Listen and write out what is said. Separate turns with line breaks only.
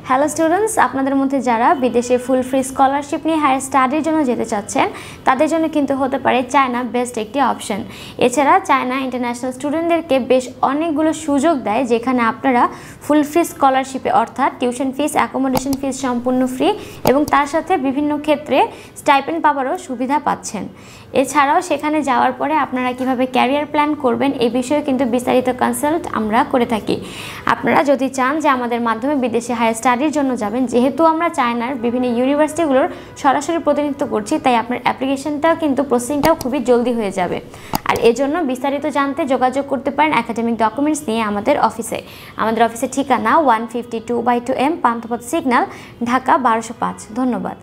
Hello students, আপনাদের মধ্যে যারা বিদেশে ফুল ফ্রি স্কলারশিপ নিয়ে হায়ার স্টাডির জন্য যেতে চাচ্ছেন তাদের জন্য কিন্তু হতে পারে চায়না বেস্ট একটি অপশন। এছাড়া চায়না ইন্টারন্যাশনাল স্টুডেন্টদেরকে বেশ অনেকগুলো সুযোগ দেয়, যেখানে আপনারা ফুল ফ্রি স্কলারশিপে অর্থাৎ টিউশন ফিস, অ্যাকোমোডেশন ফিস সম্পূর্ণ ফ্রি এবং তার সাথে বিভিন্ন ক্ষেত্রে স্টাইপেন্ড পাওয়ারও সুবিধা পাচ্ছেন। এছাড়াও সেখানে যাওয়ার পরে আপনারা কিভাবে ক্যারিয়ার প্ল্যান করবেন এই বিষয়ে কিন্তু বিস্তারিত কনসাল্ট আমরা করে থাকি। আপনারা যদি চান যে আমাদের মাধ্যমে বিদেশে হায়ার স্টাডির জন্য যাবেন, যেহেতু আমরা চায়নার বিভিন্ন ইউনিভার্সিটিগুলোর সরাসরি প্রতিনিধিত্ব করছি, তাই আপনার অ্যাপ্লিকেশনটাও কিন্তু প্রসেসিংটাও খুবই জলদি হয়ে যাবে। আর এজন্য বিস্তারিত জানতে যোগাযোগ করতে পারেন একাডেমিক ডকুমেন্টস নিয়ে আমাদের অফিসে। আমাদের অফিসের ঠিকানা 152/2M পান্থপথ সিগন্যাল, ঢাকা 1205। ধন্যবাদ।